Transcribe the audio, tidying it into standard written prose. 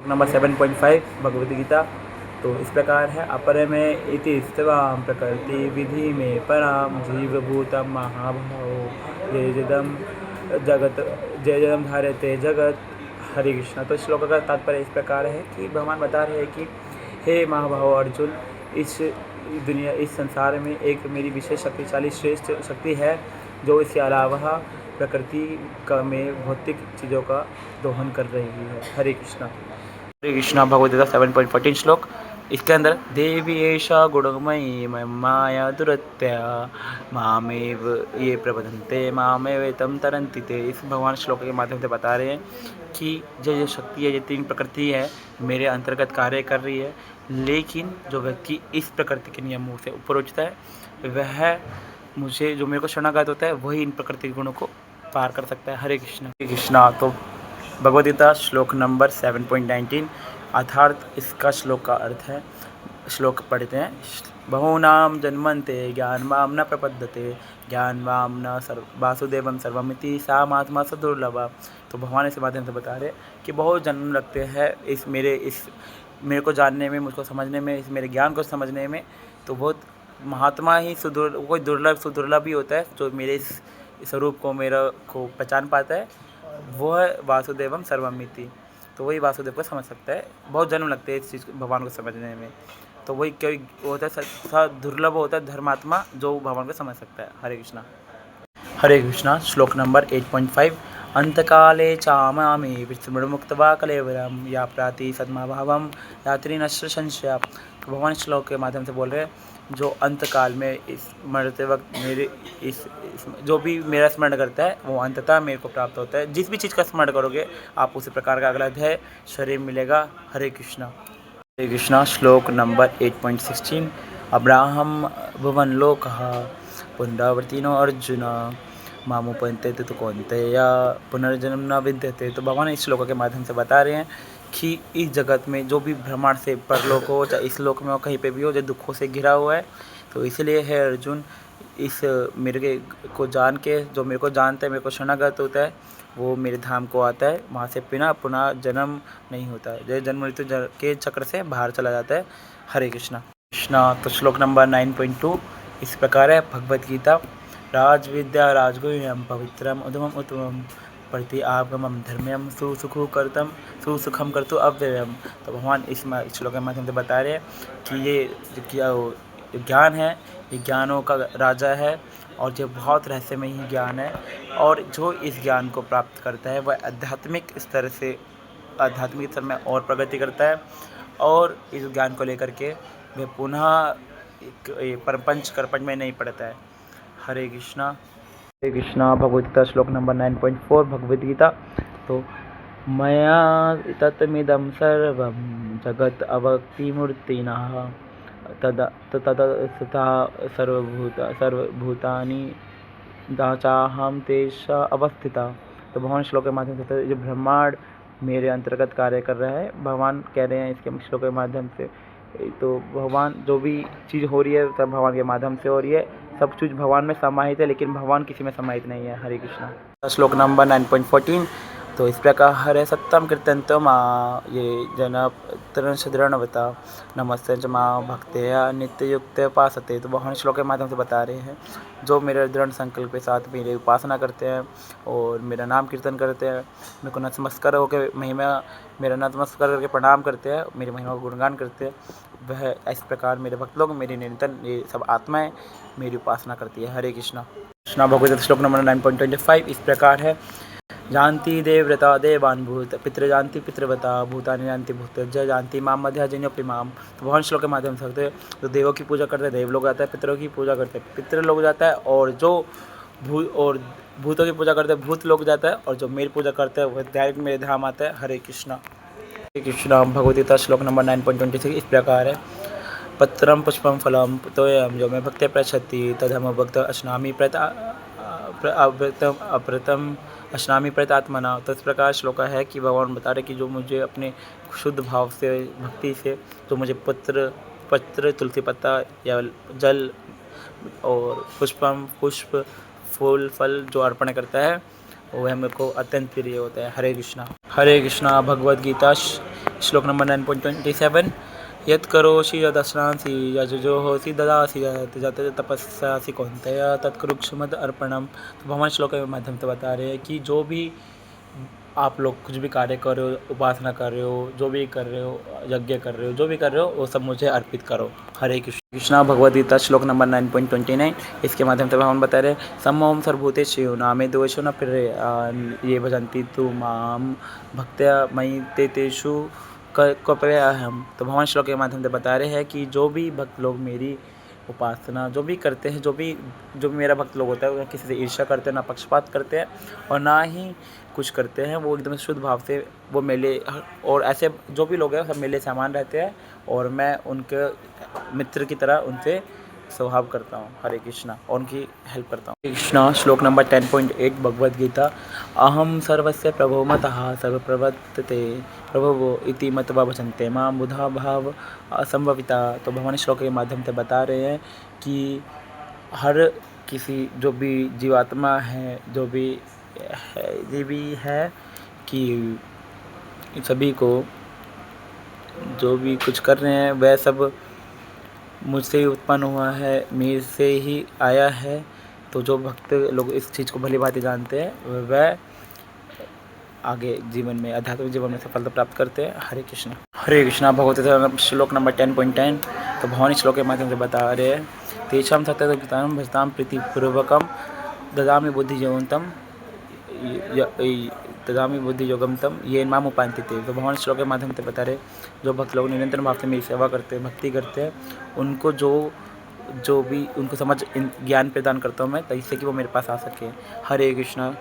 Number 7.5 Bhagavad Gita. तो इस प्रकार है, अपर में इति स्थिवाम प्रकृति विधि में पराम जीवभूतम महाभाव जय जदम जगत जय जदम धार्यते जगत। हरे कृष्णा। तो श्लोक का तात्पर्य इस प्रकार है कि भगवान बता रहे हैं कि हे महाभाव अर्जुन, इस दुनिया इस संसार में एक मेरी विशेष शक्तिशाली श्रेष्ठ शक्ति है जो इसके अलावा प्रकृति का में भौतिक चीज़ों का दोहन कर रही है। हरे कृष्णा। हरे कृष्णा। भगवद्गीता 7.14 श्लोक। इसके अंदर देवी एषा गुणमयी माया दुरत्या मामेव ये प्रबंधन्ते मामेव तम तरन्ति ते। इस भगवान श्लोक के माध्यम से बता रहे हैं कि जो शक्ति है, ये तीन प्रकृति है, मेरे अंतर्गत कार्य कर रही है, लेकिन जो व्यक्ति इस प्रकृति के नियमों से ऊपर उठता है वह मुझे जो मेरे को शरणागत होता है वही इन प्रकृति गुणों को पार कर सकता है। हरे कृष्णा। हरे कृष्णा। तो भगवद्गीता श्लोक नंबर 7.19 अर्थात इसका श्लोक का अर्थ है। श्लोक पढ़ते हैं। बहूनाम जन्मन्ते ज्ञानवाम न प्रपद्यते ज्ञानवाम न वासुदेवम सर्वमिति सा महात्मा सदुर्लभा। तो भगवान इस माध्यम से बता रहे कि बहुत जन्म लगते हैं इस मेरे को जानने में, मुझको समझने में, इस मेरे ज्ञान को समझने में। तो बहुत महात्मा ही कोई सुदुर्लभ ही होता है जो मेरे इस स्वरूप को मेरा को पहचान पाता है, वो है वासुदेवम सर्वमिति। तो वही वासुदेव को समझ सकता है। बहुत जन्म लगते हैं इस चीज़ भगवान को समझने में। तो वही कोई होता है दुर्लभ होता है धर्मात्मा जो भगवान को समझ सकता है। हरे कृष्णा। हरे कृष्णा। श्लोक नंबर 8.5 अंतकाले चामामि विस्मृणमुक्त्वा कलेवरम या प्राति सद्माभावम यात्री नश्र संशय। तो भगवान श्लोक के माध्यम से बोल रहे हैं जो अंतकाल में इस मरते वक्त मेरे इस जो भी मेरा स्मरण करता है वो अंततः मेरे को प्राप्त होता है। जिस भी चीज़ का स्मरण करोगे आप उसी प्रकार का अगला अध्याय शरीर मिलेगा। हरे कृष्णा। हरे कृष्णा। श्लोक नंबर 8.16 अब्राहम भुवन लोकः पुनरावर्तिनो अर्जुन मामुपन्ते तो कौन्तेय पुनर्जन्म न विद्यते। तो भगवान इस श्लोक के माध्यम से बता रहे हैं कि इस जगत में जो भी भ्रमण से परलोक हो चाहे इस लोक में हो कहीं पे भी हो जो दुखों से घिरा हुआ है, तो इसलिए है अर्जुन इस मेरे को जान के जो मेरे को जानता है, मेरे को शरणागत होता है, वो मेरे धाम को आता है, वहाँ से पुनः जन्म नहीं होता है, जय जन्म मृत्यु के चक्र से बाहर चला जाता है। हरे कृष्णा। कृष्णा। तो श्लोक नंबर 9.2 इस प्रकार है। भगवद गीता राजविद्या राजगुह्यम पवित्रम उद्धमम उत्तमम प्रति आगमम धर्म्यम सुसुखम कर्तु अव्ययम। तो भगवान इस श्लोक के माध्यम से बता रहे हैं कि ये ज्ञान है, ये ज्ञानों का राजा है और ये बहुत रहस्यमय ही ज्ञान है। और जो इस ज्ञान को प्राप्त करता है वह आध्यात्मिक स्तर में और प्रगति करता है और इस ज्ञान को लेकर के वह पुनः परपंच करपंच में नहीं पड़ता है। हरे कृष्णा। हरे कृष्णा। भगवद्गीता श्लोक नंबर 9.4 भगवद गीता। तो मया तत्मिदं सर्वं जगत अव्यक्तमूर्तिनः तदा सर्वभूतानि चाहं तेषां अवस्थिता। तो भगवान श्लोक के माध्यम से जो ब्रह्मांड मेरे अंतर्गत कार्य कर रहा है, भगवान कह रहे हैं इसके श्लोक के माध्यम से। तो भगवान जो भी चीज़ हो रही है सब भगवान के माध्यम से हो रही है, सब चीज़ भगवान में समाहित है, लेकिन भगवान किसी में समाहित नहीं है। हरे कृष्णा। श्लोक नंबर 9.14 तो इस प्रकार हरे सत्यम कीर्तन्तो माँ ये जन सदृणवता नमस्ते च माँ भक्तया नित्य युक्त उपासते। तो भगवान श्लोक के माध्यम से बता रहे हैं जो मेरे दृढ़ संकल्प के साथ मेरी उपासना करते हैं और मेरा नाम कीर्तन करते हैं, मेरे को नतमस्तक होकर मेरा नतमस्तक करके प्रणाम करते हैं, मेरी महिमा का गुणगान करते हैं, वह इस प्रकार मेरे भक्त लोग मेरी निरंतर ये सब आत्माएं मेरी उपासना करती है। हरे कृष्णा। कृष्णा। भगवद्गीता श्लोक नंबर 9.25 इस प्रकार है। जानती देवव्रता देवान् भूत पितृजान्ति पितृव्रता भूतानि जानती भूतज जानती माम मध्याजन्योपि माम। तो भगवान श्लोक के माध्यम से तो देवों की पूजा करते हैं देव लोग जाता है, पितरों की पूजा करते हैं पितृ लोग जाता है, और जो भूतों की पूजा करते हैं भूत लोग जाता है, और जो मेरी पूजा करते हैं वह डायरेक्ट मेरे धाम आता है। हरे कृष्णा। हरे कृष्णा। भगवद्गीता श्लोक नंबर 9.26 इस प्रकार है। पत्रम पुष्पम फलम तोयम जो मैं भक्ति प्रचति तदम भक्त अश्नामी अप्रतम अश्नामी प्रतात्मना। तो इस प्रकार श्लोक है कि भगवान बता रहे कि जो मुझे अपने शुद्ध भाव से भक्ति से जो मुझे पत्र तुलसी पत्ता या जल और पुष्प फूल फल जो अर्पण करता है वह मेरे को अत्यंत प्रिय होता है। हरे कृष्णा। हरे कृष्णा। भगवद गीता श्लोक नंबर 9.27 यत् करोषि यदश्नांसि यजुजोहोसि ददासि यत् तपस्यासि कौन्तेय तत्कुरुक्षुमद अर्पणम। तो भगवान श्लोक के माध्यम से बता रहे हैं कि जो भी आप लोग कुछ भी कार्य कर रहे हो, उपासना कर रहे हो, जो भी कर रहे हो, यज्ञ कर रहे हो, जो भी कर रहे हो वो सब मुझे अर्पित करो। हरे कृष्ण। कृष्णा भगवद गीता श्लोक नंबर 9.29 इसके माध्यम से भगवान बता रहे समोम सर्वभूतेषु नामे दोषो न प्रिय ये भजन्ति तु माम भक्त्या मयि ते तेषु कपयाहम। तो भगवान श्लोक के माध्यम से बता रहे हैं कि जो भी भक्त लोग मेरी उपासना जो भी करते हैं, जो भी मेरा भक्त लोग होता है, वो किसी से ईर्ष्या करते हैं, ना पक्षपात करते हैं और ना ही कुछ करते हैं, वो एकदम शुद्ध भाव से वो मेले और ऐसे जो भी लोग हैं सब मेले सामान रहते हैं और मैं उनके मित्र की तरह उनसे स्वभाव करता हूँ। हरे कृष्णा। और उनकी हेल्प करता हूँ। कृष्णा श्लोक नंबर 10.8 भगवद गीता अहम सर्वस्य प्रभो मतः सर्वप्रवर्तते प्रभवो इति मत्वा भजन्ते मां बुधा भाव असंभविता। तो भगवान श्लोक के माध्यम से बता रहे हैं कि हर किसी जो भी जीवात्मा है, जो भी है कि सभी को जो भी कुछ कर रहे हैं वह सब मुझसे ही उत्पन्न हुआ है, मेरे से ही आया है। तो जो भक्त लोग इस चीज़ को भली भांति जानते हैं वह आगे जीवन में, आध्यात्मिक जीवन में सफलता प्राप्त करते हैं। हरे कृष्ण। हरे कृष्णा। भगवत श्लोक नंबर 10.10 तो भगवान श्लोक के माध्यम से बता रहे हैं तेषां सत्यं भजतां प्रीतिपूर्वकं ददामि बुद्धि योगम तम ये माम उपांति थे। तो भगवान श्लोक के माध्यम से बता रहे जो भक्त लोग निरंतर भाव से मेरी सेवा करते हैं, भक्ति करते हैं, उनको जो भी उनको समझ ज्ञान प्रदान करता हूँ मैं, जिससे कि वो मेरे पास आ सके। हरे कृष्णा।